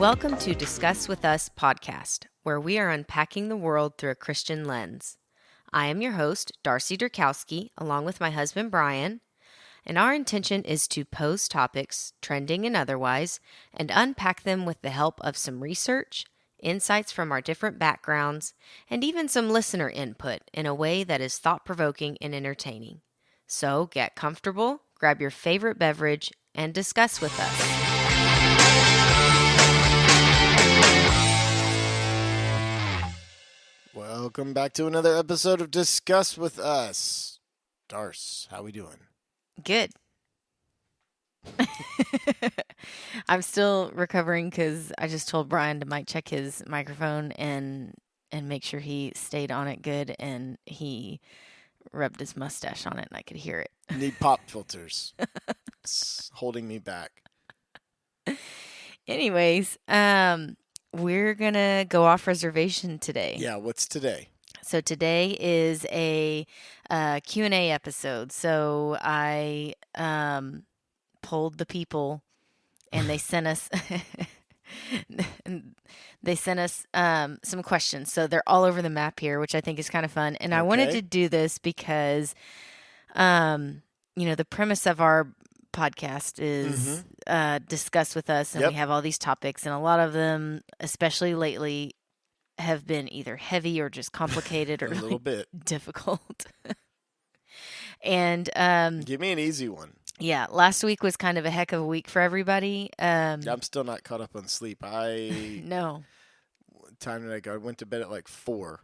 Welcome to Discuss With Us podcast, where we are unpacking the world through a Christian lens. I am your host, Darcy Durkowski, along with my husband, Brian, and our intention is to pose topics, trending and otherwise, and unpack them with the help of some research, insights from our different backgrounds, and even some listener input in a way that is thought-provoking and entertaining. So get comfortable, grab your favorite beverage, and discuss with us. Welcome back to another episode of Discuss With Us. Darce, how we doing? Good. I'm still recovering because I just told Brian to mic check his microphone and make sure he stayed on it good, and he rubbed his mustache on it and I could hear it. Need pop filters. It's holding me back. Anyways, we're going to go off reservation today. Yeah, what's today? So today is a Q&A episode. So I polled the people, and they sent us some questions. So they're all over the map here, which I think is kind of fun. And I wanted to do this because, the premise of our podcast is Discuss With Us, and we have all these topics, and a lot of them, especially lately, have been either heavy or just complicated or a little bit difficult. And give me an easy one. Yeah, last week was kind of a heck of a week for everybody. I'm still not caught up on sleep. No. What time did I go? I went to bed at like 4.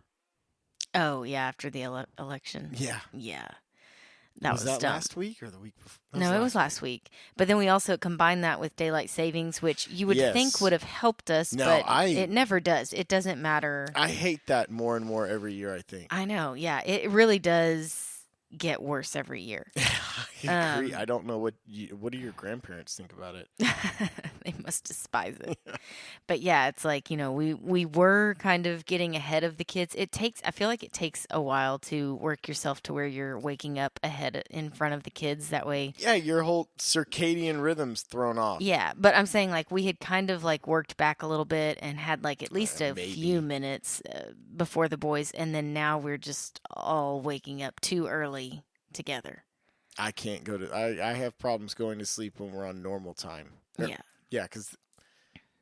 Oh yeah, after the election. Yeah. That was that dumb. last week or the week before? No, it was last week. But then we also combined that with daylight savings, which you would think would have helped us, but it never does. It doesn't matter. I hate that more and more every year, I think. I know, yeah. It really does get worse every year. I agree. I don't know what do your grandparents think about it? They must despise it. But yeah, it's like, we were kind of getting ahead of the kids. I feel like it takes a while to work yourself to where you're waking up ahead in front of the kids. That way. Yeah, your whole circadian rhythm's thrown off. Yeah, but I'm saying like we had kind of like worked back a little bit and had like at least a few minutes before the boys. And then now we're just all waking up too early together. I can't go to. I have problems going to sleep when we're on normal time. Yeah. Yeah, because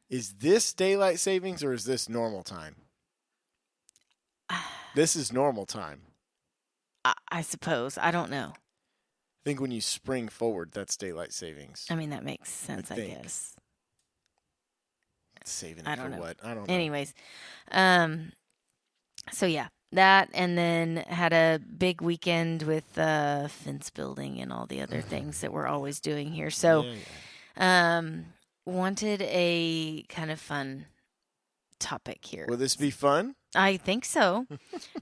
is this daylight savings or is this normal time? This is normal time. I suppose. I don't know. I think when you spring forward, that's daylight savings. I mean, that makes sense, I guess. Saving it for what? I don't know. Anyways, so yeah. That, and then had a big weekend with fence building and all the other things that we're always doing here. So, wanted a kind of fun topic here. Will this be fun? I think so.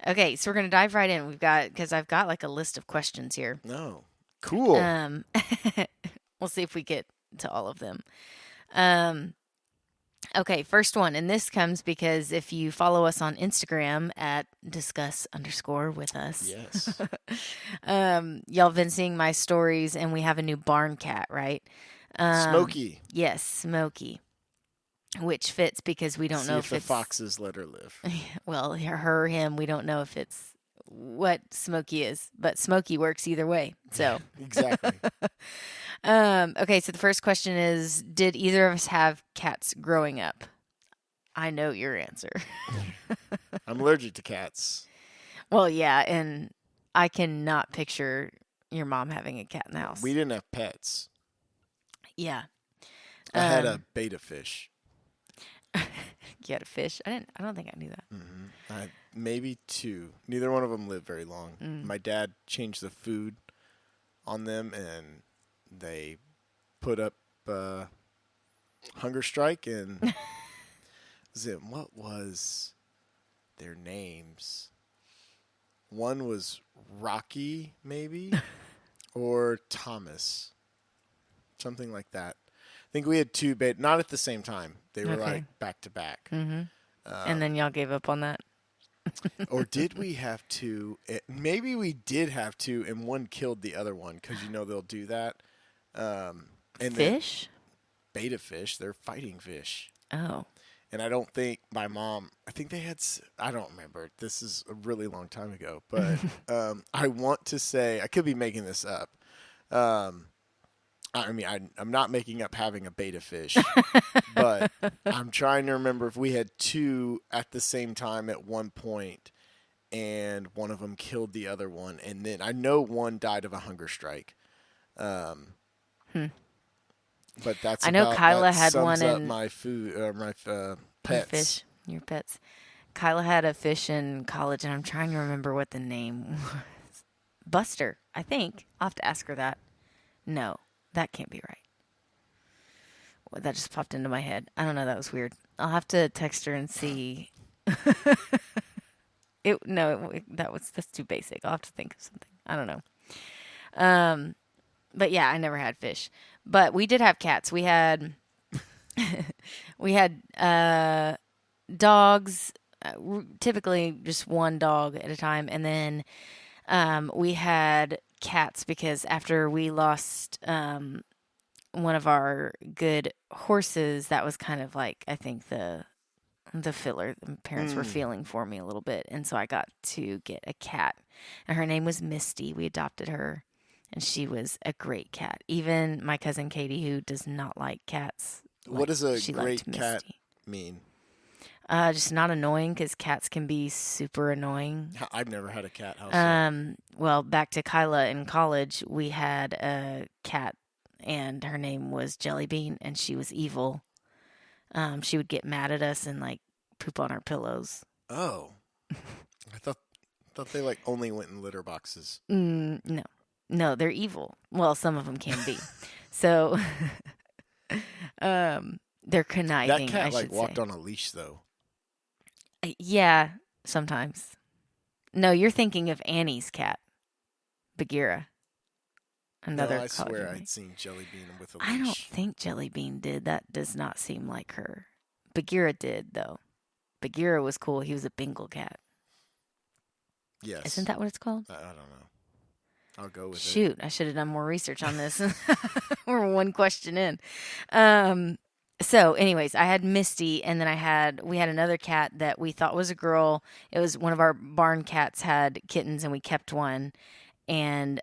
Okay, so we're gonna dive right in. Because I've got like a list of questions here. No, cool. We'll see if we get to all of them. Okay, first one, and this comes because if you follow us on Instagram at discuss_with us. Yes. Y'all have been seeing my stories, and we have a new barn cat, right? Smokey. Yes, Smokey, which fits because we don't know if the it's foxes let her live. Well, her, him, we don't know if it's what Smokey is, but Smokey works either way. So Exactly. Okay, so the first question is, did either of us have cats growing up? I know your answer. I'm allergic to cats. Well, yeah, and I cannot picture your mom having a cat in the house. We didn't have pets. Yeah. I had a beta fish. You had a fish? I don't think I knew that. Mm-hmm. Maybe 2. Neither one of them lived very long. My dad changed the food on them, and they put up hunger strike, and what was their names? One was Rocky, maybe, or Thomas, something like that. I think we had 2 beta, not at the same time. They were like back to back. And then y'all gave up on that? Or did we have 2? Maybe we did have 2, and one killed the other one because they'll do that. And fish? Beta fish, they're fighting fish. Oh. And I don't think my mom, I think they had, I don't remember. This is a really long time ago. But I want to say, I could be making this up. I'm not making up having a betta fish, but I'm trying to remember if we had two at the same time at one point, and one of them killed the other one, and then I know one died of a hunger strike. But that's I know about, Kyla that had sums one up in my food, my your pets. fish, your pets. Kyla had a fish in college, and I'm trying to remember what the name was. Buster, I think. I'll have to ask her that. No, that can't be right. Well, that just popped into my head. I don't know. That was weird. I'll have to text her and see. That's too basic. I'll have to think of something. I don't know. But yeah, I never had fish. But we did have cats. We had dogs, typically just one dog at a time, and then we had cats because after we lost one of our good horses, that was kind of like, I think, the filler. The parents were feeling for me a little bit, and so I got to get a cat, and her name was Misty. We adopted her, and she was a great cat. Even my cousin Katie, who does not like cats, What does a great cat mean? Just not annoying, because cats can be super annoying. I've never had a cat. How Well, back to Kyla in college, we had a cat, and her name was Jellybean, and she was evil. She would get mad at us and like poop on our pillows. Oh, I thought they like only went in litter boxes. No, they're evil. Well, some of them can be. So, they're conniving. That cat I like should walked say. on a leash though. Yeah, sometimes. No, you're thinking of Annie's cat, Bagheera. Another. No, I college swear roommate. I'd seen Jellybean with a leash. I don't think Jellybean did. That does not seem like her. Bagheera did, though. Bagheera was cool. He was a Bengal cat. Yes. Isn't that what it's called? I don't know. I'll go with it. Shoot, I should have done more research on this. We're one question in. So, anyways, I had Misty, and then we had another cat that we thought was a girl. It was one of our barn cats had kittens, and we kept one. And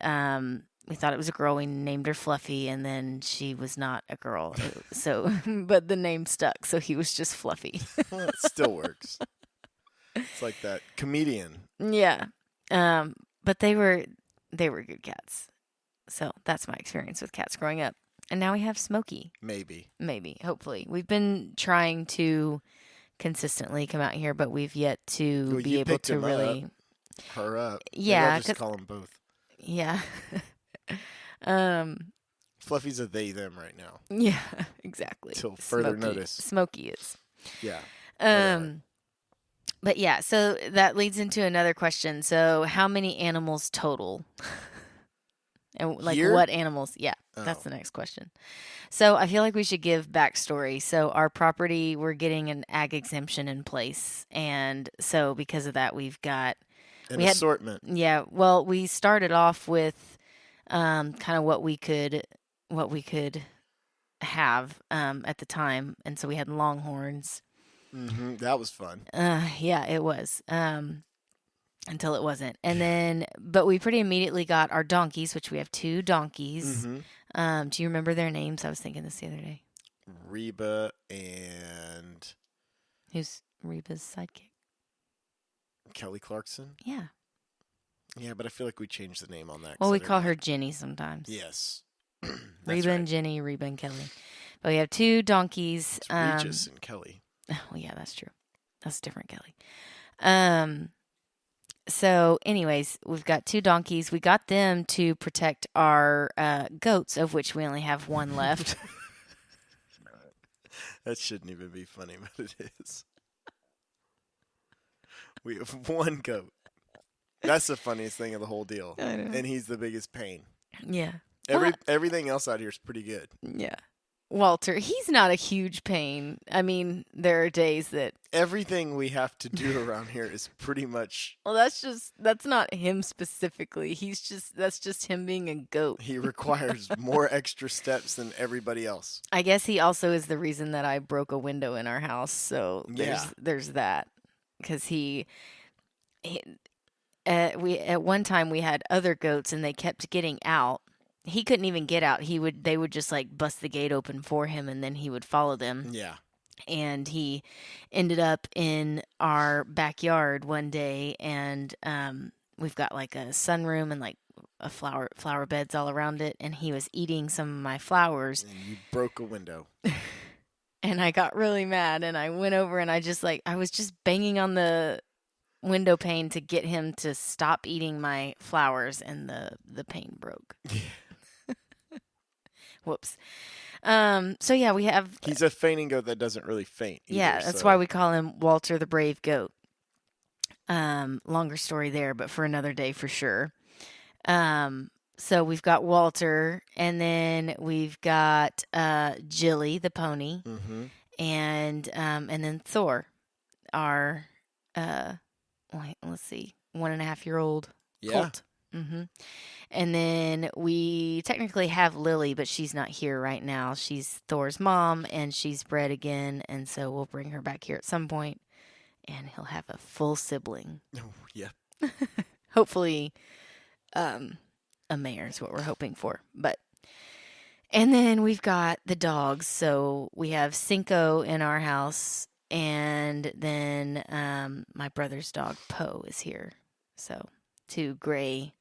we thought it was a girl. We named her Fluffy, and then she was not a girl. So, but the name stuck, so he was just Fluffy. Well, it still works. It's like that comedian. Yeah. But they were good cats. So that's my experience with cats growing up. And now we have Smokey. Maybe, Hopefully. We've been trying to consistently come out here, but we've yet to be able to really her up. Yeah, I'll just call them both. Yeah. Fluffy's a they them right now. Yeah, exactly. Till further notice. Smokey is. Yeah. But yeah, so that leads into another question. So how many animals total? And like Here? what animals? Yeah, that's the next question. So I feel like we should give backstory. So our property, we're getting an ag exemption in place. And so because of that, we've got An assortment. Yeah. Well, we started off with kind of what we could have at the time. And so we had longhorns. Mm-hmm. That was fun. Yeah, it was. Until it wasn't. And then, but we pretty immediately got our donkeys, which we have 2 donkeys. Mm-hmm. Do you remember their names? I was thinking this the other day. Reba and... Who's Reba's sidekick? Kelly Clarkson? Yeah. Yeah, but I feel like we changed the name on that. Well, we call her Jenny sometimes. Yes. Reba and Jenny, Reba and Kelly. But we have 2 donkeys. It's Regis and Kelly. Oh, yeah, that's true. That's a different Kelly. So, anyways, we've got 2 donkeys. We got them to protect our goats, of which we only have 1 left. That shouldn't even be funny, but it is. We have 1 goat. That's the funniest thing of the whole deal. I know. And he's the biggest pain. Yeah. Everything else out here is pretty good. Yeah. Walter, he's not a huge pain. I mean, there are days that Everything we have to do around here is pretty much. well, that's not him specifically. That's just him being a goat. He requires more extra steps than everybody else. I guess he also is the reason that I broke a window in our house. So there's that because he we at one time we had other goats and they kept getting out. He couldn't even get out. They would just like bust the gate open for him and then he would follow them. Yeah. And he ended up in our backyard one day and we've got like a sunroom and like a flower beds all around it and he was eating some of my flowers. And you broke a window. And I got really mad and I went over and I was just banging on the window pane to get him to stop eating my flowers and the pane broke. Whoops. So yeah, we have. He's a fainting goat that doesn't really faint. Either, yeah, that's why we call him Walter the Brave Goat. Longer story there, but for another day for sure. So we've got Walter, and then we've got Jilly the pony, and then Thor, our let's see, 1.5-year-old colt. And then we technically have Lily, but she's not here right now. She's Thor's mom, and she's bred again, and so we'll bring her back here at some point, and he'll have a full sibling. Oh, yeah. Hopefully, a mare is what we're hoping for. And then we've got the dogs. So we have Cinco in our house, and then my brother's dog Poe is here. So 2 gray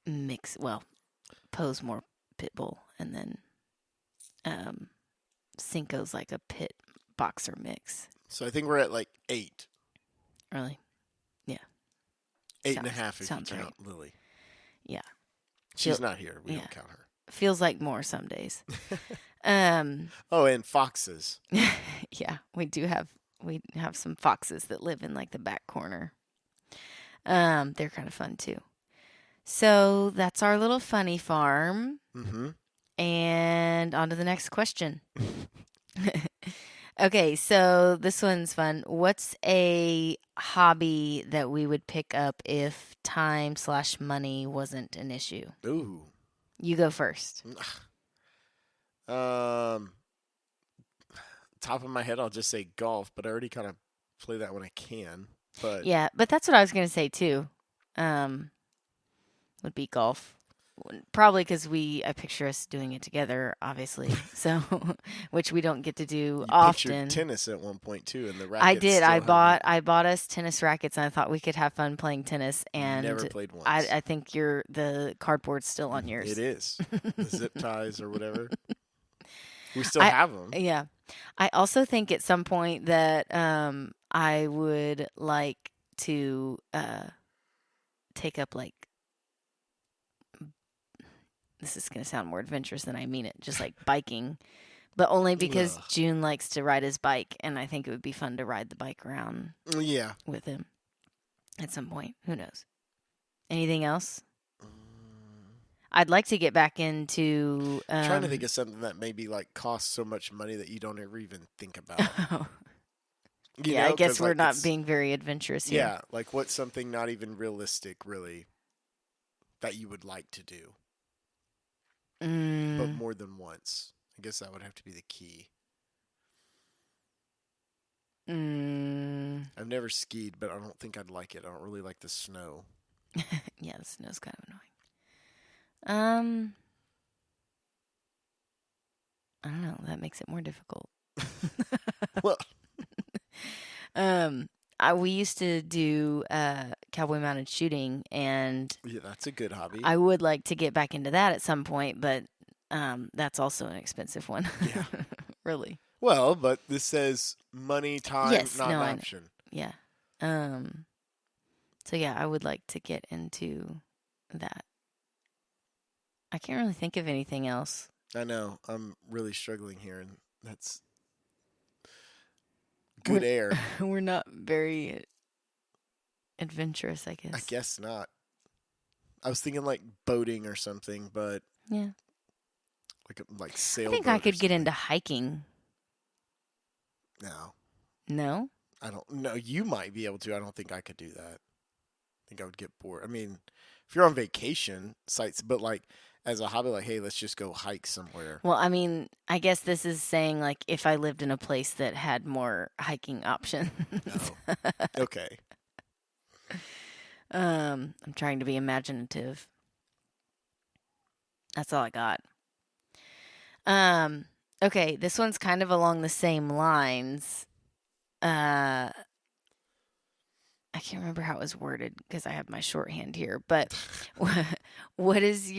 mix. Well, Poe's more pit bull, and then Cinco's like a pit boxer mix. So I think we're at like 8. Really? Yeah. 8.5 if you count right. Lily. Yeah. She's not here. We don't count her. Feels like more some days. Oh, and foxes. Yeah, we have some foxes that live in like the back corner. They're kind of fun too. So that's our little funny farm. And on to the next question. Okay, so this one's fun. What's a hobby that we would pick up if time/money wasn't an issue? Ooh. You go first. Top of my head, I'll just say golf, but I already kind of play that when I can. But yeah, but that's what I was going to say too. Would be golf. Probably because I picture us doing it together, obviously. So, which we don't get to do you often. Pictured tennis at one point too, and the rackets. I did. I bought us tennis rackets, and I thought we could have fun playing tennis. And never played once. I think the cardboard's still on yours. It is. The zip ties or whatever. We still have them. Yeah. I also think at some point that I would like to take up like. This is going to sound more adventurous than I mean it, just like biking, but only because June likes to ride his bike, and I think it would be fun to ride the bike around with him at some point. Who knows? Anything else? I'd like to get back into... I'm trying to think of something that maybe like costs so much money that you don't ever even think about. Yeah, I guess we're not being very adventurous here. Yeah, like what's something not even realistic, really, that you would like to do? But more than once. I guess that would have to be the key. I've never skied, but I don't think I'd like it. I don't really like the snow. Yeah, the snow's kind of annoying. I don't know. That makes it more difficult. Well, we used to do cowboy mounted shooting, and yeah, that's a good hobby. I would like to get back into that at some point, but that's also an expensive one. Yeah. Really. Well, but this says money, time, not an option. Yeah. So yeah, I would like to get into that. I can't really think of anything else. I know. I'm really struggling here, and that's good air. We're not very adventurous, I guess. I guess not. I was thinking like boating or something, but yeah, like I sailboat think I or could get something. into hiking. No, No? I don't. No, you might be able to. I don't think I could do that. I think I would get bored. I mean, if you're on vacation, sites, but like as a hobby, like, hey, let's just go hike somewhere. Well, I mean, I guess this is saying like if I lived in a place that had more hiking options. Oh, okay. I'm trying to be imaginative. That's all I got. Um, okay, this one's kind of along the same lines. Uh, I can't remember how it was worded because I have my shorthand here. But what is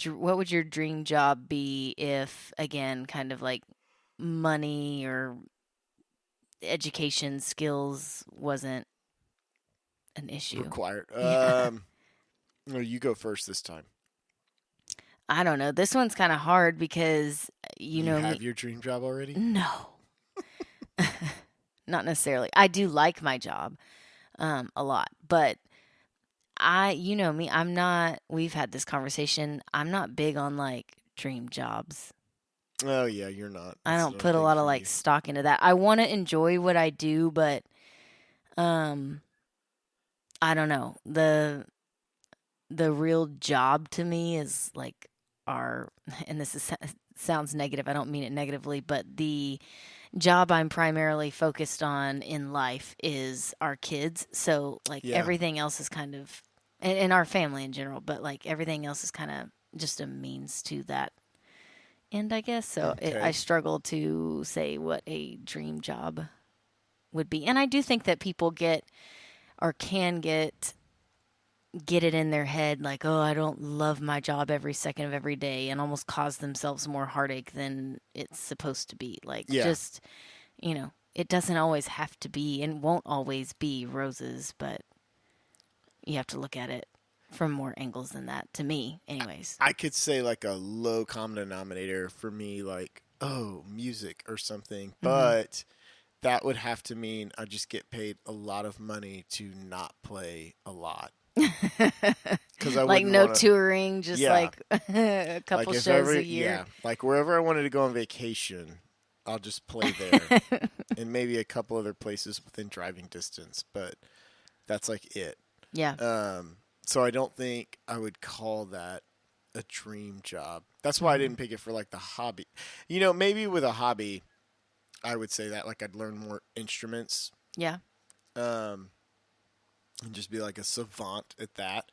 what would your dream job be if, again, kind of like money or education skills wasn't an issue? Required. Yeah. No, you go first this time. I don't know. This one's kind of hard because you You know have me. your dream job already? No, not necessarily. I do like my job a lot, but you know me, I'm not. We've had this conversation. I'm not big on like dream jobs. Oh yeah, you're not. I That's don't no put a thing lot of for like you. stock into that. I want to enjoy what I do, but um, I don't know. The real job to me is like our, and this is sounds negative. I don't mean it negatively, but the job I'm primarily focused on in life is our kids. So like Yeah. everything else is kind of, and our family in general, but like everything else is kind of just a means to that end, I guess. So I Okay. struggle to say what a dream job would be. And I do think that people get or can get it in their head like, oh, I don't love my job every second of every day, and almost cause themselves more heartache than it's supposed to be. Like, Yeah. just, it doesn't always have to be and won't always be roses, but you have to look at it from more angles than that, to me, anyways. I could say like a low common denominator for me, like, oh, music or something, Mm-hmm. but that would have to mean I just get paid a lot of money to not play a lot. Because I Like, wouldn't no want to, touring, just yeah. like a Like couple if shows ever, a year. yeah. Like wherever I wanted to go on vacation, I'll just play there. And maybe a couple other places within driving distance, but that's like it. Yeah. So I don't think I would call that a dream job. That's why I Mm-hmm. didn't pick it for like the hobby. Maybe with a hobby, I would say that like I'd learn more instruments, Yeah. um, and just be like a savant at that.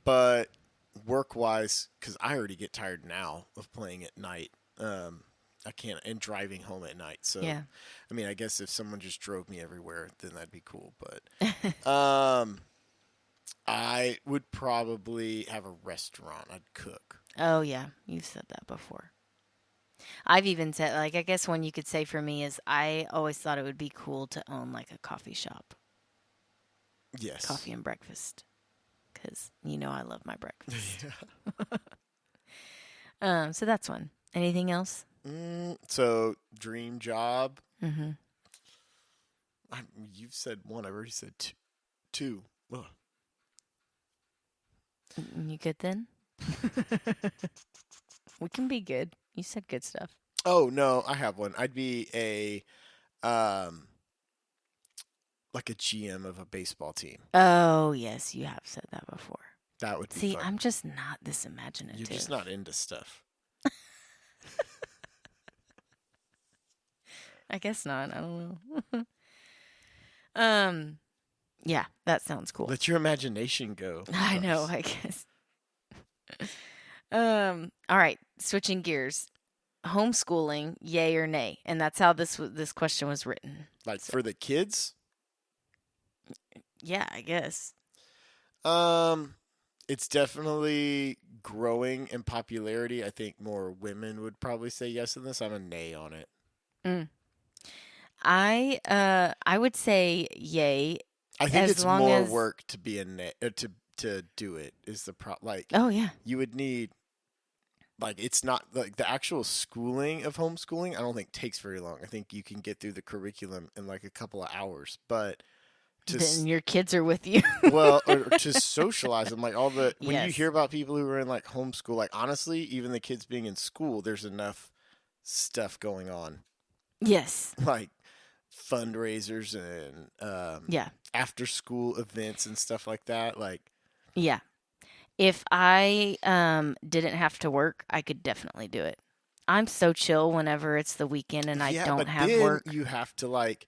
But work wise, because I already get tired now of playing at night. I can't and driving home at night. So, Yeah. I mean, I guess if someone just drove me everywhere, then that'd be cool. But I would probably have a restaurant. I'd cook. Oh, yeah. You've said that before. I've even said, like, I guess one you could say for me is I always thought it would be cool to own, like, a coffee shop, Yes. coffee and breakfast, because I love my breakfast. Yeah. So that's one. Anything else? So dream job. Mm-hmm. You've said one. I've already said two. Ugh. You good then? We can be good. You said good stuff. Oh no, I have one. I'd be a um like a GM of a baseball team. Oh, yes, you have said that before. That would be See, fun. I'm just not this imaginative. You're just not into stuff. I guess not. I don't know. um, yeah, that sounds cool. Let your imagination go. I know, Darce. I guess. All right, switching gears. Homeschooling, yay or nay? And that's how this question was written. Like So, for the kids, yeah, I guess. um, it's definitely growing in popularity. I think more women would probably say yes in this. I'm a nay on it. Mm. I would say yay I think as it's long more as work to be a nay to do it is the like oh yeah. you would need like it's not like the actual schooling of homeschooling I don't think takes very long. I think you can get through the curriculum in like a couple of hours, but Then your kids are with you. Well, or to socialize them, like when you Yes. hear about people who are in like homeschool, like honestly, even the kids being in school, there's enough stuff going on, Yes. like fundraisers and Yeah. after school events and stuff like that. Like, Yeah. If I didn't have to work, I could definitely do it. I'm so chill whenever it's the weekend and I yeah, don't but have then work. you have to like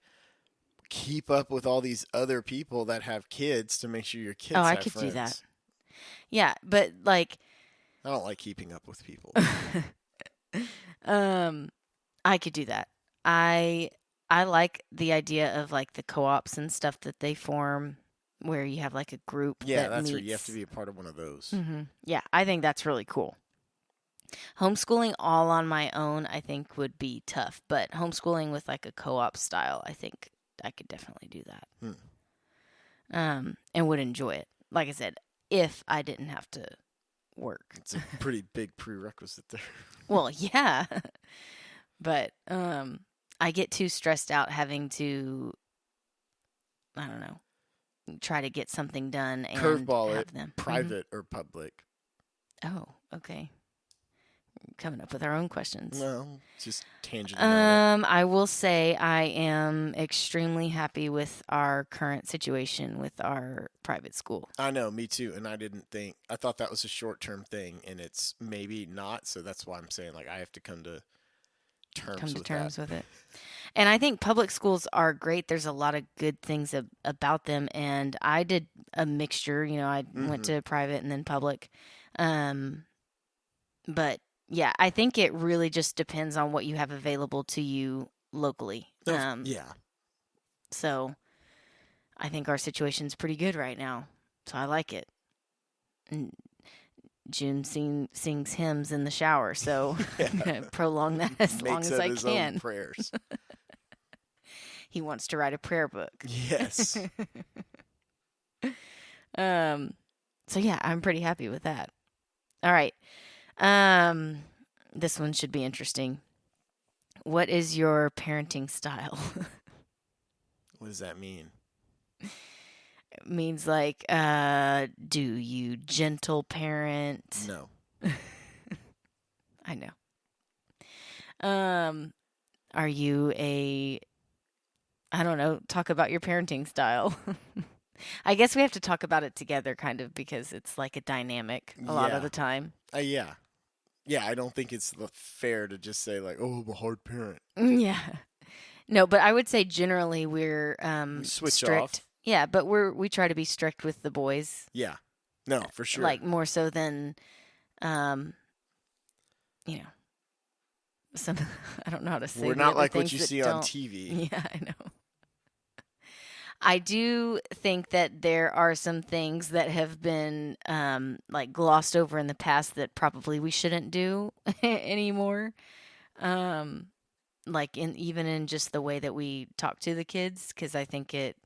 keep up with all these other people that have kids to make sure your kids Oh, I have could do that. friends. Yeah, but like I don't like keeping up with people. I could do that. I like the idea of like the co-ops and stuff that they form where you have like a group Yeah, that that's meets. where you have to be a part of one of those. Yeah, I think that's really cool. Homeschooling all on my own, I think, would be tough, but homeschooling with like a co-op style, I think I could definitely do that. And would enjoy it. Like I said, if I didn't have to work. It's a pretty big prerequisite there. Well, yeah. But I get too stressed out having to, I don't know, try to get something done and Curveball have it, them. private or public? Oh, okay. Coming up with our own questions. No, just tangent. I will say I am extremely happy with our current situation with our private school. I know, me too. And I thought that was a short-term thing, and it's maybe not. So that's why I'm saying, like, I have to come to terms with it. And I think public schools are great. There's a lot of good things about them. And I did a mixture. You know, I went to private and then public. But yeah, I think it really just depends on what you have available to you locally. Yeah. So I think our situation's pretty good right now. So I like it. And June sings hymns in the shower, so I'm going to prolong that as long as I can. Own prayers. He wants to write a prayer book. Yes. So yeah, I'm pretty happy with that. All right. This one should be interesting. What is your parenting style? What does that mean? It means like, do you gentle parent? No. I know. Are you I don't know, talk about your parenting style. I guess we have to talk about it together kind of because it's like a dynamic a lot of the time. Yeah. Yeah, I don't think it's fair to just say like, "Oh, I'm a hard parent." Yeah. No, but I would say generally we're We switch strict. off. Yeah, but we try to be strict with the boys. Yeah. No, for sure. Like more so than you know, some I don't know how to say. We're the not other like what things you that see on don't- TV. Yeah, I know. I do think that there are some things that have been like glossed over in the past that probably we shouldn't do anymore. Like even in just the way that we talk to the kids, because I think it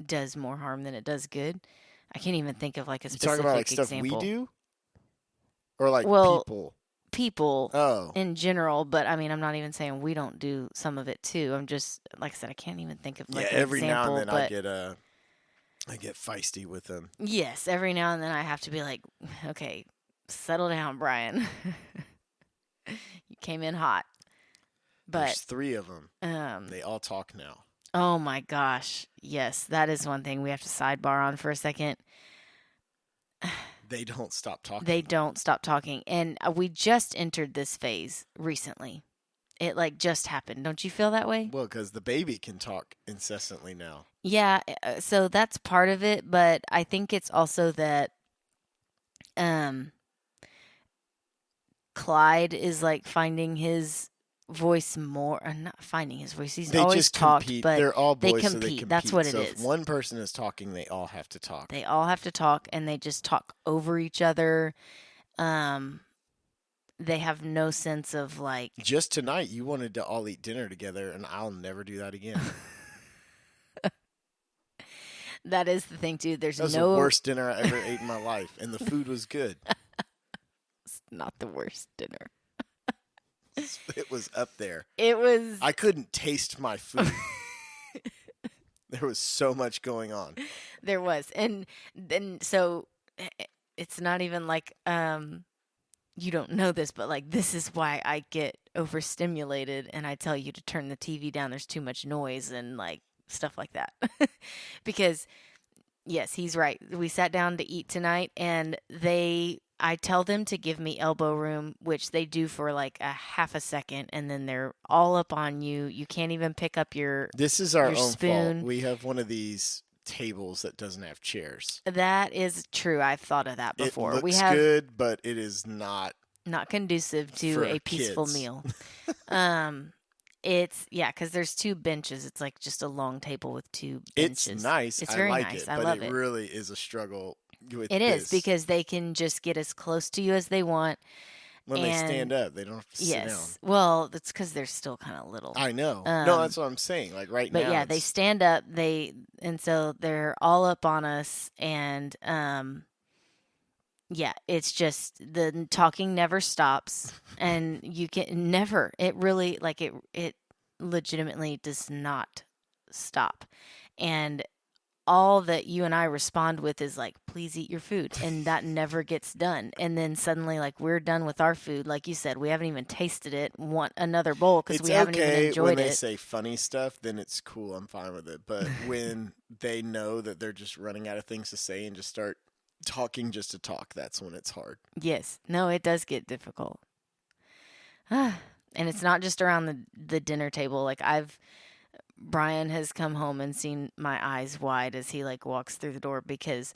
does more harm than it does good. I can't even think of like a You specific talking about like example. stuff we do, or like people Oh, in general, but I mean, I'm not even saying we don't do some of it too. I'm just, like I said, I can't even think of like yeah. an Every example. now and then but I get feisty with them. yes, every now and then I have to be like, okay, settle down, Brian. You came in hot. But There's 3 of them. They all talk now. oh my gosh, yes, that is one thing we have to sidebar on for a second. They don't stop talking. They don't stop talking, and we just entered this phase recently. It like just happened. Don't you feel that way? Well, because the baby can talk incessantly now. Yeah, so that's part of it, but I think it's also that Clyde is like finding his voice more, or not finding his voice. He's They always just talked, compete. but They're all they boys, compete. so they compete. That's what so it if is. one person is talking, they all have to talk. They all have to talk, and they just talk over each other. They have no sense of like. Just tonight, you wanted to all eat dinner together, and I'll never do that again. That is the thing, too. There's That was no. the worst dinner I ever ate in my life, and the food was good. It's not the worst dinner. It was up there. It was. I couldn't taste my food. There was so much going on. There was. And then, so it's not even like, you don't know this, but like, this is why I get overstimulated and I tell you to turn the TV down. There's too much noise and like stuff like that. Because yes, he's right. We sat down to eat tonight and I tell them to give me elbow room, which they do for like a half a second, and then they're all up on you. You can't even pick up This is our own spoon. fault. We have one of these tables that doesn't have chairs. That is true. I've thought of that before. It looks good, but it is not conducive to a peaceful meal. It's because there's 2 benches. It's like just a long table with 2 benches. It's nice. It's very like nice. It, I but love it. It really is a struggle with It this. is because they can just get as close to you as they want. When they stand up, they don't have to sit down. Well, that's because they're still kind of little. I know. No, that's what I'm saying. Like now. But yeah, they stand up. And so they're all up on us, and yeah, it's just the talking never stops, and you can never. It really it legitimately does not stop, and all that you and I respond with is like, please eat your food. And that never gets done. And then suddenly, like, we're done with our food. Like you said, we haven't even tasted it. Want another bowl because we haven't even enjoyed it. When they say funny stuff, then it's cool. I'm fine with it. But when they know that they're just running out of things to say and just start talking just to talk, that's when it's hard. Yes. No, it does get difficult. And it's not just around the dinner table. Like, Brian has come home and seen my eyes wide as he like walks through the door, because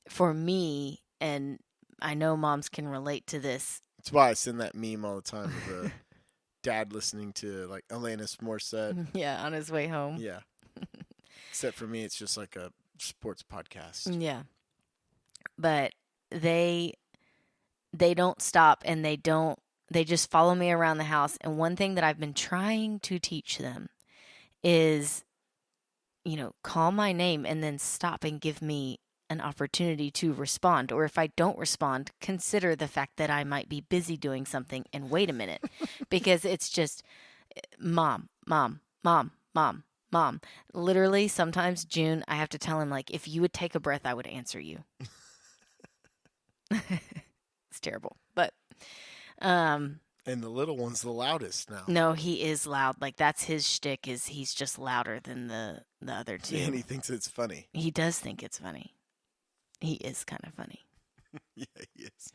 for me, and I know moms can relate to this. That's why I send that meme all the time of the dad listening to like Alanis Morissette. Yeah, on his way home. Yeah. Except for me, it's just like a sports podcast. Yeah. But they don't stop, and they just follow me around the house. And one thing that I've been trying to teach them is, call my name and then stop and give me an opportunity to respond. Or if I don't respond, consider the fact that I might be busy doing something and wait a minute. Because it's just mom, mom, mom, mom, mom. Literally, sometimes, June, I have to tell him, like, if you would take a breath, I would answer you. It's terrible. But and the little one's the loudest now. No, he is loud. Like, that's his shtick, is he's just louder than the other 2. And he thinks it's funny. He does think it's funny. He is kind of funny. Yeah, he is.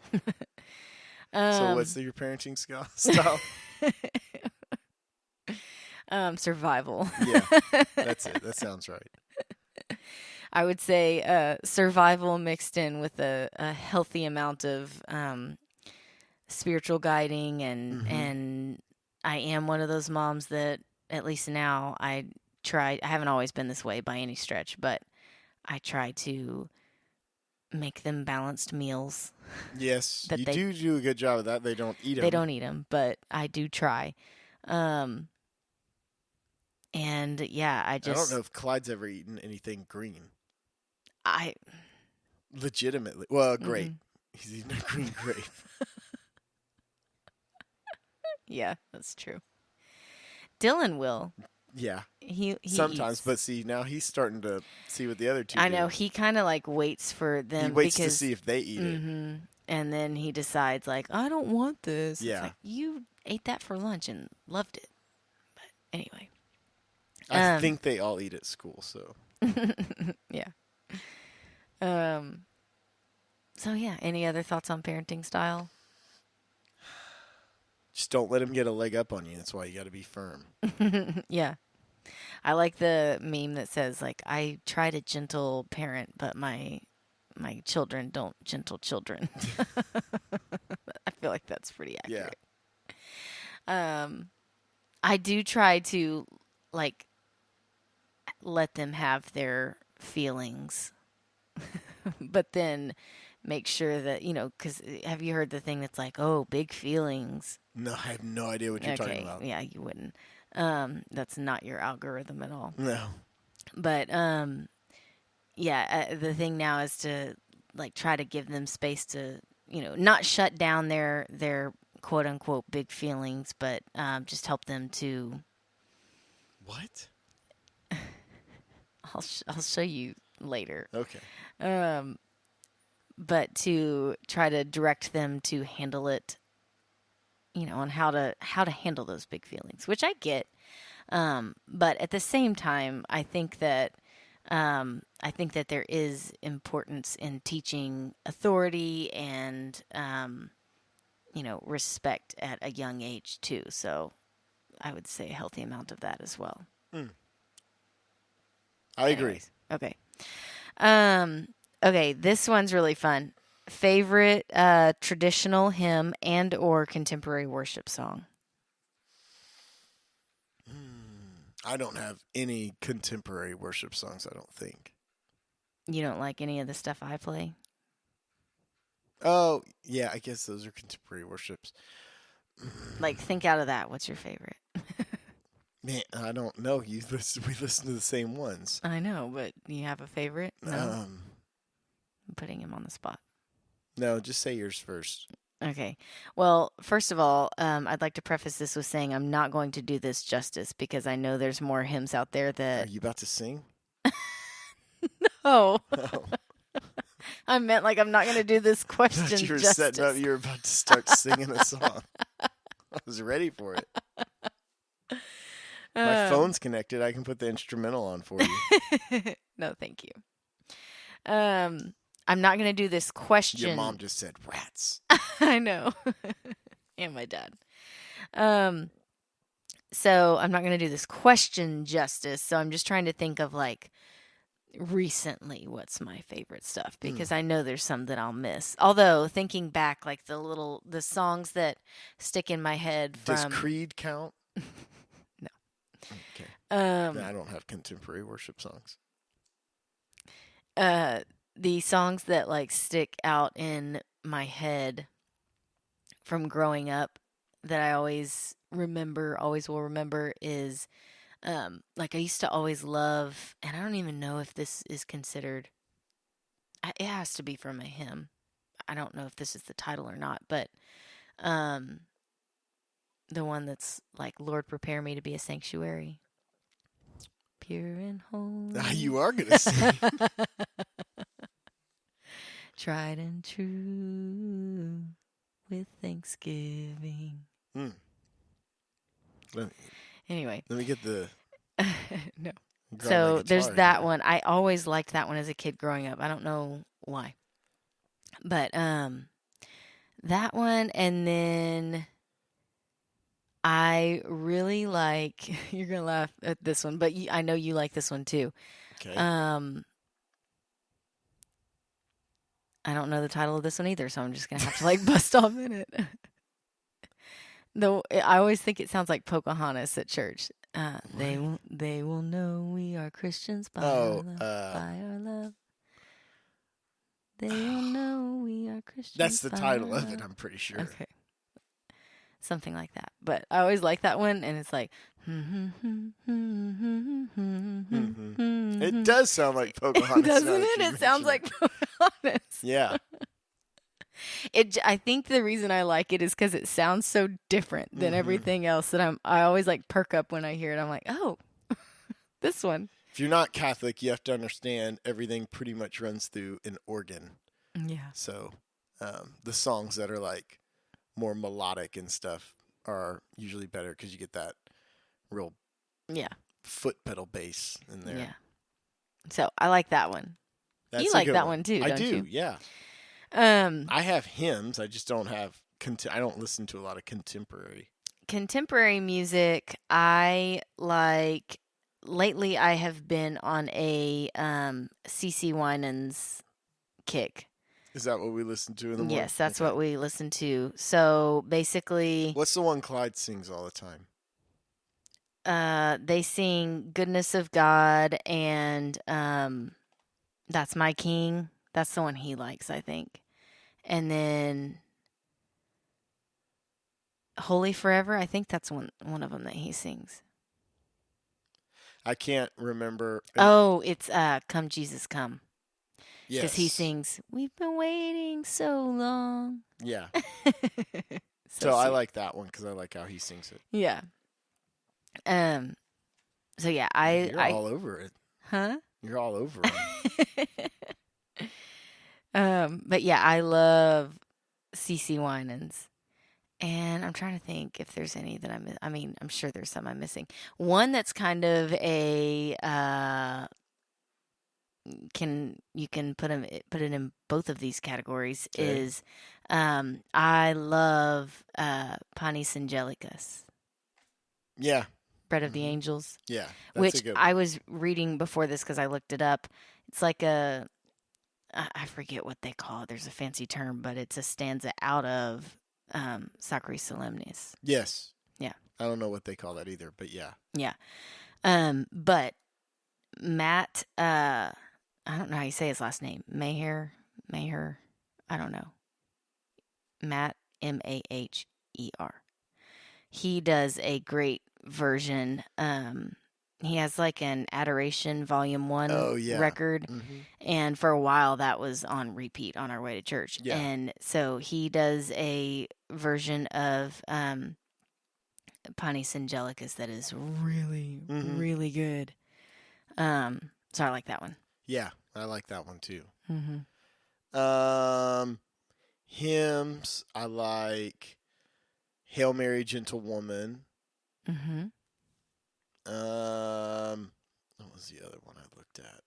So what's your parenting style? Survival. Yeah, that's it. That sounds right. I would say survival mixed in with a healthy amount of spiritual guiding, and I am one of those moms that, at least now, I haven't always been this way by any stretch, but I try to make them balanced meals. Yes, you do a good job of that. They don't eat them. They don't eat them, but I do try. And yeah, I don't know if Clyde's ever eaten anything green. Legitimately. Well, grape. Mm-hmm. He's eaten a green grape. Yeah, that's true. Dylan will. Yeah. He sometimes, eats. But see, now he's starting to see what the other 2 I do. know. He kind of like waits for them. He waits to see if they eat it. And then he decides, like, I don't want this. Yeah. It's like, you ate that for lunch and loved it. But anyway. I think they all eat at school, so. Yeah. So yeah, any other thoughts on parenting style? Just don't let him get a leg up on you. That's why you got to be firm. Yeah. I like the meme that says, like, I try to gentle parent, but my children don't gentle children. I feel like that's pretty accurate. Yeah. I do try to, like, let them have their feelings, but then make sure that, because have you heard the thing that's like, oh, big feelings? No, I have no idea what you're talking about. Yeah, you wouldn't. That's not your algorithm at all. No. But, the thing now is to, like, try to give them space to, not shut down their quote unquote big feelings, but just help them to. What? I'll show you later. Okay. But to try to direct them to handle it, on how to handle those big feelings, which I get. But at the same time, I think that there is importance in teaching authority and respect at a young age too. So I would say a healthy amount of that as well. I agree. Okay. Okay, this one's really fun. Favorite traditional hymn and or contemporary worship song? I don't have any contemporary worship songs, I don't think. You don't like any of the stuff I play? Oh, yeah, I guess those are contemporary worships. Like, think out of that. What's your favorite? Man, I don't know. We listen to the same ones. I know, but do you have a favorite? No. I'm putting him on the spot. No, just say yours first. Okay. Well, first of all, I'd like to preface this with saying I'm not going to do this justice because I know there's more hymns out there that... Are you about to sing? No. I meant like I'm not going to do this question you were justice. setting up. You were about to start singing a song. I was ready for it. My phone's connected. I can put the instrumental on for you. No, thank you. I'm not going to do this question. Your mom just said rats. I know. And my dad. So I'm not going to do this question justice. So I'm just trying to think of like recently what's my favorite stuff because I know there's some that I'll miss. Although thinking back, like the songs that stick in my head from... Does Creed count? No. Okay. I don't have contemporary worship songs. The songs that like stick out in my head from growing up that I always will remember is like I used to always love, and I don't even know if this is considered, it has to be from a hymn. I don't know if this is the title or not, but the one that's like, Lord, prepare me to be a sanctuary. Pure and holy. You are going to sing. Tried and true with thanksgiving. Anyway. Let me get the... No. So there's that one. I always liked that one as a kid growing up. I don't know why. But that one, and then I really like, you're going to laugh at this one, but I know you like this one too. Okay. I don't know the title of this one either, so I'm just going to have to like bust off in it. Though I always think it sounds like Pocahontas at church. They will know we are Christians by our love. They will know we are Christians. That's the title of it, I'm pretty sure. Okay. Something like that. But I always like that one, and it's like... It does sound like Pocahontas. Doesn't it? It sounds like Pocahontas. Yeah. I think the reason I like it is because it sounds so different than everything else that I always like perk up when I hear it. I'm like, oh, this one. If you're not Catholic, you have to understand everything pretty much runs through an organ. Yeah. So the songs that are like more melodic and stuff are usually better because you get that real foot pedal bass in there. Yeah. So I like that one. You like that one too, don't you? Yeah. I have hymns. I just don't have. I don't listen to a lot of contemporary. Contemporary music, I like. Lately, I have been on a CeCe Winans kick. Is that what we listen to in the morning? Yes, that's what we listen to. So basically, what's the one Clyde sings all the time? They sing "Goodness of God" and "That's My King." That's the one he likes, I think. And then "Holy Forever," I think that's one of them that he sings. I can't remember. Oh, it's "Come Jesus Come." Yes. Because he sings, "We've been waiting so long." Yeah. so I like that one because I like how he sings it. Yeah. So yeah, You're all over it. Huh? You're all over them. But yeah, I love CeCe Winans. And I'm trying to think if there's any that I mean, I'm sure there's some I'm missing. One that's kind of a you can put it in both of these categories is I love Panis Angelicus. Yeah. Bread of the Angels. Yeah. That's Which a good I one. was reading before this because I looked it up. It's like I forget what they call it. There's a fancy term, but it's a stanza out of Sacri Solemnis. Yes. Yeah. I don't know what they call that either, but yeah. Yeah. But Matt, I don't know how you say his last name. Maher, I don't know. Matt, Maher. He does a great version. He has like an Adoration Volume 1 record. Mm-hmm. And for a while that was on repeat on our way to church. Yeah. And so he does a version of Panis Angelicus that is really, really good. So I like that one. Yeah, I like that one too. Mm-hmm. Hymns, I like Hail Mary, Gentle Woman. Mm-hmm. What was the other one I looked at?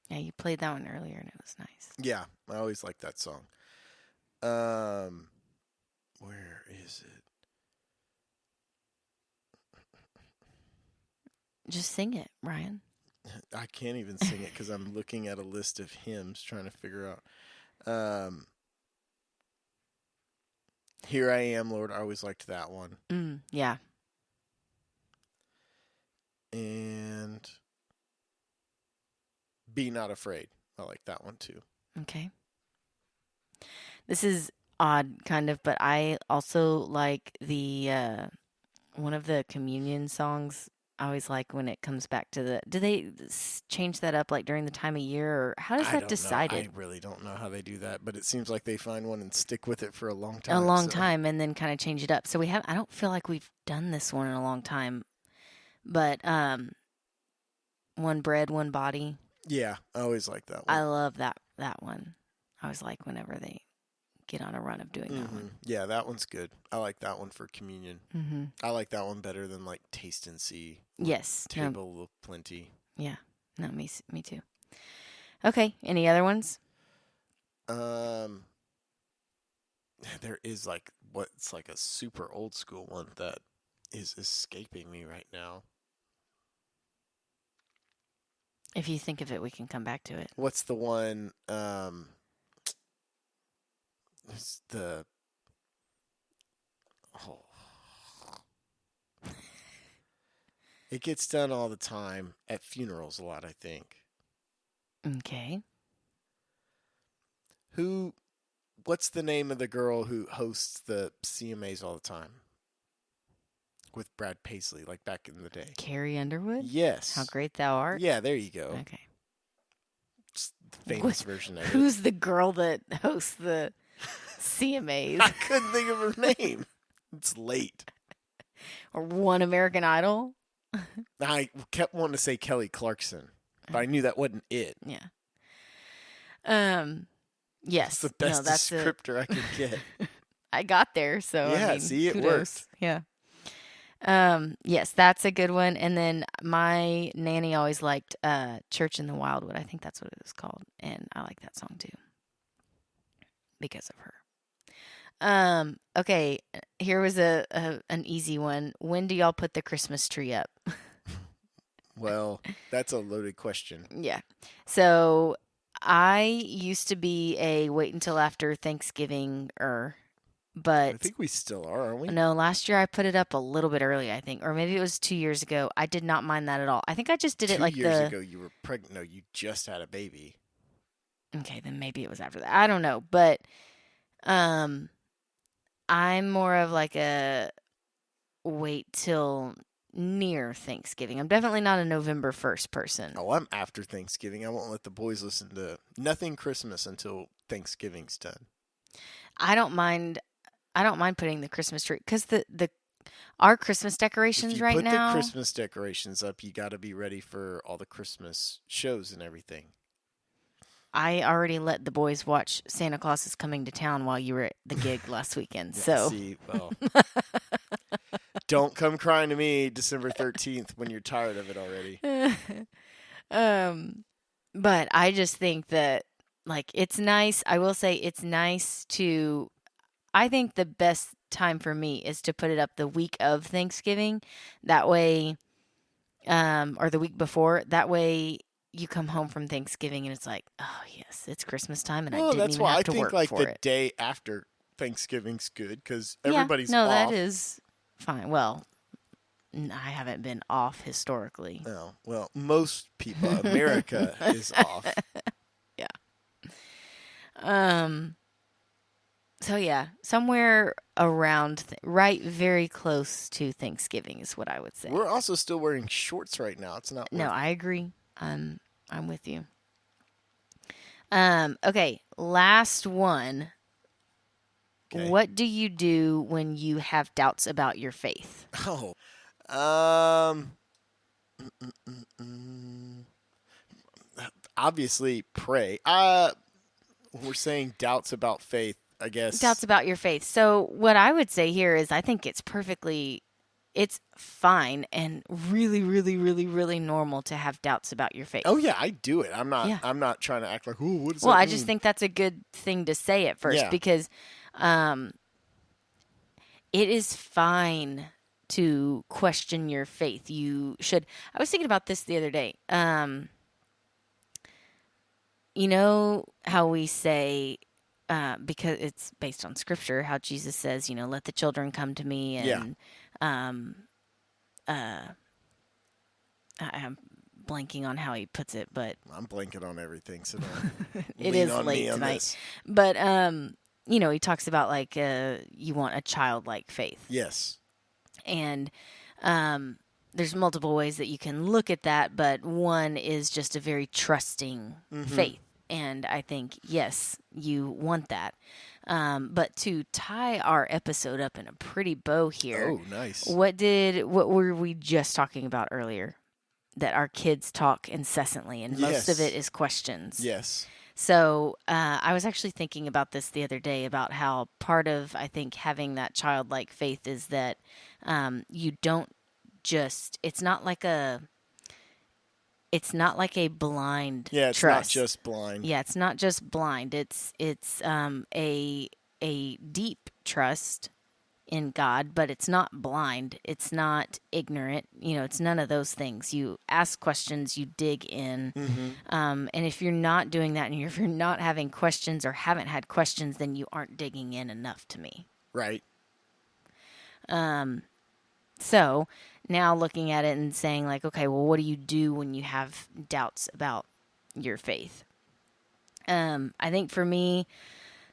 Yeah, you played that one earlier and it was nice. Yeah, I always like that song. Where is it? Just sing it, Ryan. I can't even sing it because I'm looking at a list of hymns trying to figure out. Here I Am, Lord. I always liked that one. Yeah. And Be Not Afraid. I like that one too. Okay. This is odd, kind of, but I also like the one of the communion songs. I always like when it comes back to the. Do they change that up like during the time of year, or how does that decided? I really don't know how they do that, but it seems like they find one and stick with it for a long time. A long time, and then kind of change it up. So we have. I don't feel like we've done this one in a long time, but One Bread, One Body. Yeah, I always like that one. I love that one. I always like whenever they get on a run of doing that one. Yeah, that one's good. I like that one for communion. Mm-hmm. I like that one better than like Taste and See. Yes. Table of Plenty. Yeah. No, me too. Okay. Any other ones? There is like what's like a super old school one that is escaping me right now. If you think of it, we can come back to it. What's the one? It's the. Oh. It gets done all the time at funerals a lot, I think. Okay. What's the name of the girl who hosts the CMAs all the time? With Brad Paisley, like back in the day. Carrie Underwood? Yes. How Great Thou Art? Yeah, there you go. Okay. It's the famous version of it. Who's the girl that hosts the CMAs? I couldn't think of her name. It's late. Or One American Idol? I kept wanting to say Kelly Clarkson, but I knew that wasn't it. Yeah. Yes. It's the best descriptor I could get. I got there, so yeah, I mean, see, it kudos. worked. Yeah. Yes, that's a good one. And then my nanny always liked Church in the Wildwood. I think that's what it was called, and I like that song too because of her. Okay, here was an easy one. When do y'all put the Christmas tree up? Well, that's a loaded question. Yeah. So I used to be a wait until after Thanksgiving but I think we still are, aren't we? No, last year I put it up a little bit early, I think, or maybe it was 2 years ago. I did not mind that at all. I think I just did it like 2 years ago you were pregnant. No, you just had a baby. Okay, then maybe it was after that. I don't know, but I'm more of like a wait till near Thanksgiving. I'm definitely not a November 1st person. Oh, I'm after Thanksgiving. I won't let the boys listen to nothing Christmas until Thanksgiving's done. I don't mind putting the Christmas tree because Our Christmas If decorations you right put the now, Christmas decorations up, you got to be ready for all the Christmas shows and everything. I already let the boys watch Santa Claus is Coming to Town while you were at the gig last weekend. Yeah, So, see, well, don't come crying to me December 13th when you're tired of it already. but I just think that, like, it's nice. I will say it's nice to, I think the best time for me is to put it up the week of Thanksgiving. That way, or the week before. That way you come home from Thanksgiving and it's like, oh, yes, it's Christmas time and I Well, didn't that's even why have I to think work like for the it. day after Thanksgiving's good because Yeah, everybody's no, off. that is fine. Well, I haven't been off historically. Oh, well, most people, America is off. Yeah. So yeah, somewhere around, right, very close to Thanksgiving is what I would say. We're also still wearing shorts right now. It's not. No, worth I agree. I'm with you. Okay, last one. Okay. What do you do when you have doubts about your faith? Oh, um, obviously pray. We're saying doubts about faith. I guess. Doubts about your faith. So what I would say here is I think it's fine and really, really, really, really normal to have doubts about your faith. Oh yeah, I do it. I'm not. Yeah. I'm not trying to act like, oh, what does Well, that I mean? just think that's a good thing to say at first Yeah. because it is fine to question your faith. You should. I was thinking about this the other day. You know how we say, because it's based on scripture, how Jesus says, let the children come to me, and I'm blanking on how he puts it, but I'm blanking on everything, so don't it lean is on late me on tonight. this. But he talks about like you want a childlike faith. Yes. And there's multiple ways that you can look at that, but one is just a very trusting faith. And I think, yes, you want that. But to tie our episode up in a pretty bow here. Oh, nice. What were we just talking about earlier? That our kids talk incessantly, and most of it is questions. Yes. So I was actually thinking about this the other day about how part of, I think, having that childlike faith is that you don't just, it's not like a blind Yeah, it's trust. not just blind. Yeah, it's not just blind. It's a deep trust in God, but it's not blind. It's not ignorant. It's none of those things. You ask questions, you dig in. And if you're not doing that, and if you're not having questions or haven't had questions, then you aren't digging in enough to me. Right. So now looking at it and saying like, okay, well, what do you do when you have doubts about your faith? I think for me,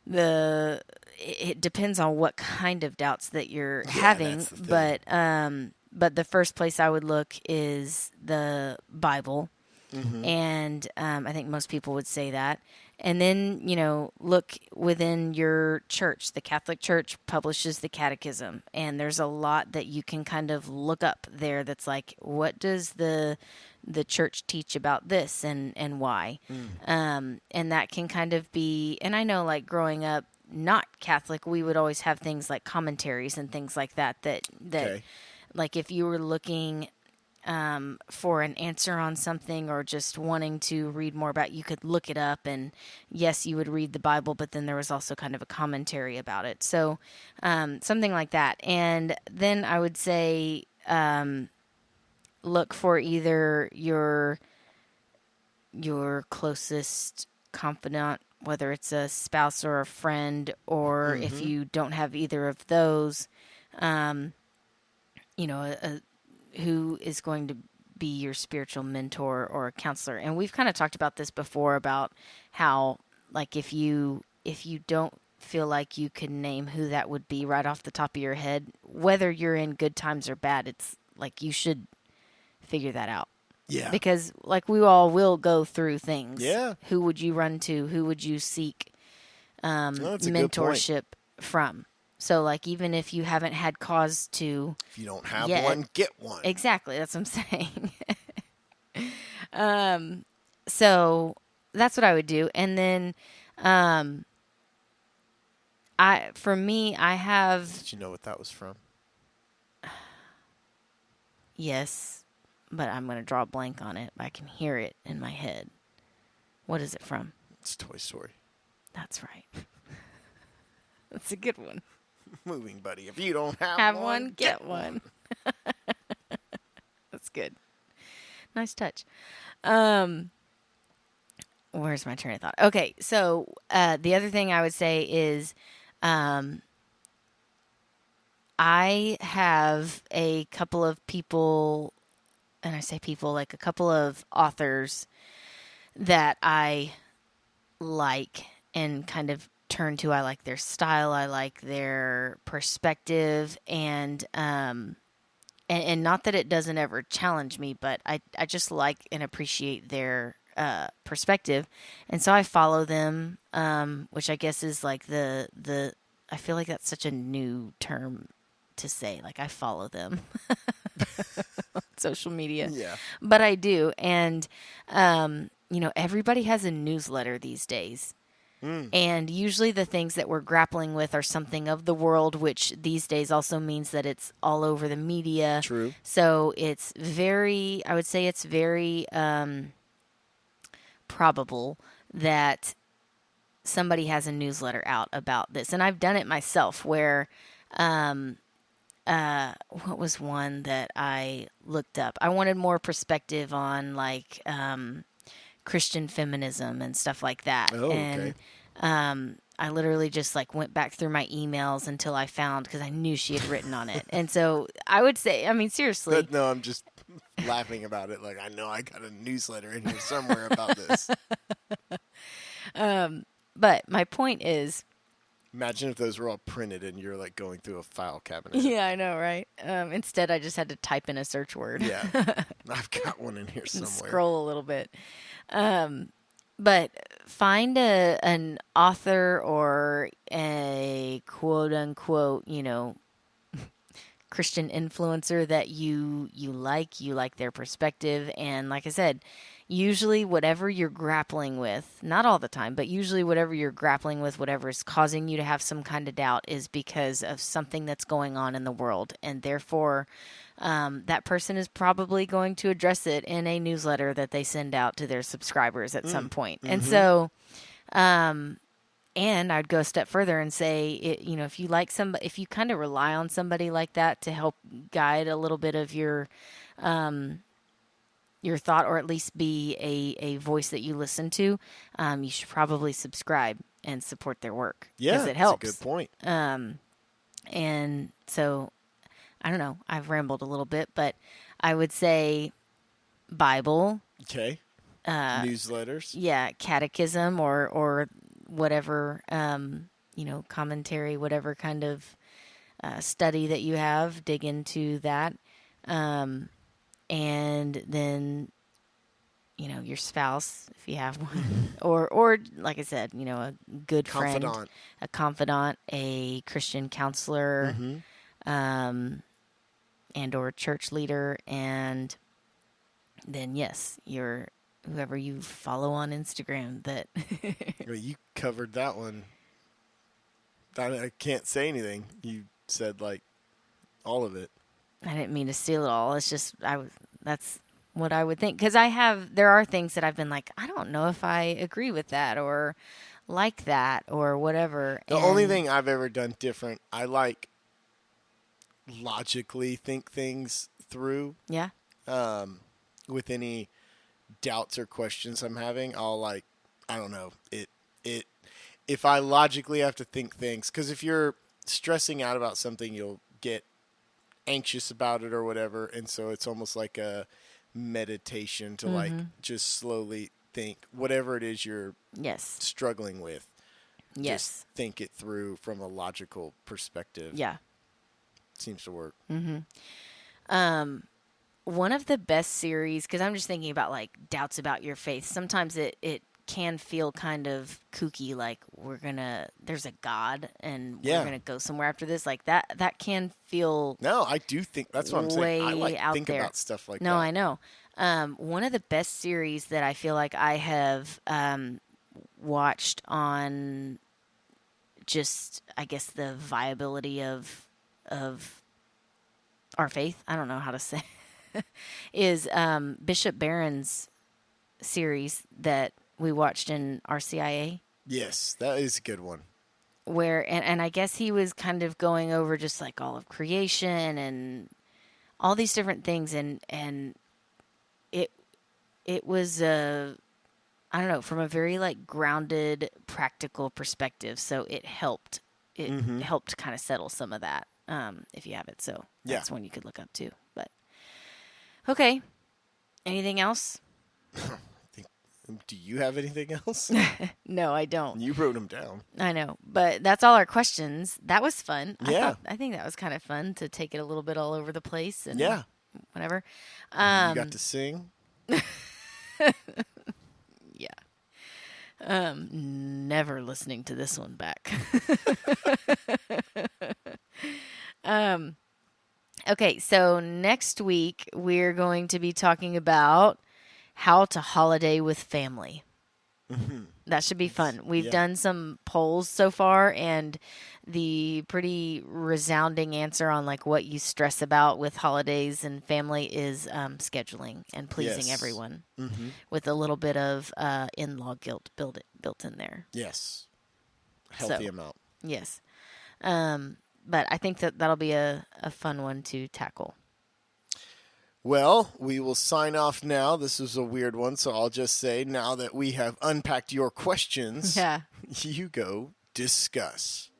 it depends on what kind of doubts that you're having, but the first place I would look is the Bible, and I think most people would say that. And then, look within your church. The Catholic Church publishes the Catechism, and there's a lot that you can kind of look up there that's like, what does the church teach about this and why? And that can kind of be, and I know like growing up not Catholic, we would always have things like commentaries and things like that Okay. like if you were looking for an answer on something or just wanting to read more about it, you could look it up, and yes, you would read the Bible, but then there was also kind of a commentary about it. So something like that. And then I would say look for either your closest confidant, whether it's a spouse or a friend, or if you don't have either of those, who is going to be your spiritual mentor or counselor. And we've kind of talked about this before about how, like, if you don't feel like you can name who that would be right off the top of your head, whether you're in good times or bad, it's like you should figure that out. Yeah. Because, like, we all will go through things. Yeah. Who would you run to? Who would you seek That's a good point. mentorship from? So, like, even if you haven't had cause to If you don't have yet, one, get one. exactly, that's what I'm saying. So that's what I would do. And then, for me, I have, Did you know what that was from? yes, but I'm going to draw a blank on it. I can hear it in my head. What is it from? It's Toy Story. That's right. That's a good one. Moving buddy. If you don't Have one, get one. That's good. Nice touch. Where's my train of thought? Okay, so the other thing I would say is I have a couple of people, and I say people, like a couple of authors that I like and kind of turn to. I like their style, I like their perspective, and not that it doesn't ever challenge me, but I just like and appreciate their perspective, and so I follow them, which I guess is like the I feel like that's such a new term to say. Like, I follow them on social media, Yeah. but I do, and everybody has a newsletter these days. And usually the things that we're grappling with are something of the world, which these days also means that it's all over the media. True. So it's I would say it's very probable that somebody has a newsletter out about this. And I've done it myself where, what was one that I looked up? I wanted more perspective on like Christian feminism and stuff like that. Oh, okay. And I literally just like went back through my emails until I found, because I knew she had written on it. And so I would say, I mean, seriously. No, I'm just laughing about it. Like, I know I got a newsletter in here somewhere about this. But my point is, Imagine if those were all printed and you're like going through a file cabinet. yeah, I know, right? Instead, I just had to type in a search word. Yeah. I've got one in here somewhere. Scroll a little bit. But find an author or a quote unquote, Christian influencer that you like their perspective. And like I said, usually whatever you're grappling with, not all the time, but usually whatever you're grappling with, whatever is causing you to have some kind of doubt, is because of something that's going on in the world. And therefore, that person is probably going to address it in a newsletter that they send out to their subscribers at some point. Mm-hmm. And so, and I'd go a step further and say, if you like somebody, if you kind of rely on somebody like that to help guide a little bit of your thought, or at least be a voice that you listen to, you should probably subscribe and support their work. Yeah, because it helps. That's a good point. And so, I don't know, I've rambled a little bit, but I would say Bible. Okay. Newsletters. Yeah, catechism or whatever, commentary, whatever kind of study that you have, dig into that. And then, your spouse, if you have one, or like I said, a good friend, a confidant, a Christian counselor, and or church leader, and then yes, whoever you follow on Instagram. That Well, you covered that one. I can't say anything. You said like all of it. I didn't mean to steal it all. It's just that's what I would think, because there are things that I've been like, I don't know if I agree with that or like that or whatever. The only thing I've ever done different, I like logically think things through. Yeah. With any doubts or questions I'm having, I'll I don't know, if I logically have to think things, because if you're stressing out about something, you'll get anxious about it or whatever, and so it's almost like a meditation to like just slowly think whatever it is you're struggling with. Just think it through from a logical perspective. Yeah. Seems to work. One of the best series, because I'm just thinking about like doubts about your faith. Sometimes it can feel kind of kooky, like there's a God and Yeah. we're gonna go somewhere after this. Like that can feel No, I do think that's what I'm saying. I way like out think there. about stuff like No, that. I know. One of the best series that I feel like I have watched on just, I guess, the viability of our faith. I don't know how to say is Bishop Barron's series that we watched in RCIA. Yes, that is a good one. Where and I guess he was kind of going over just like all of creation and all these different things, and it was I don't know, from a very like grounded, practical perspective. So it helped kind of settle some of that, if you have it. So that's one you could look up too. But okay, anything else? Do you have anything else? No, I don't. You wrote them down. I know, but that's all our questions. That was fun. Yeah. I think that was kind of fun to take it a little bit all over the place and whatever. You got to sing. Yeah. Never listening to this one back. Okay, so next week we're going to be talking about how to holiday with family. Mm-hmm. That should be fun. We've done some polls so far, and the pretty resounding answer on like what you stress about with holidays and family is scheduling and pleasing everyone, with a little bit of in-law guilt built in there. Yes, healthy amount. Yes, but I think that'll be a fun one to tackle. Well, we will sign off now. This is a weird one, so I'll just say now that we have unpacked your questions, you go discuss.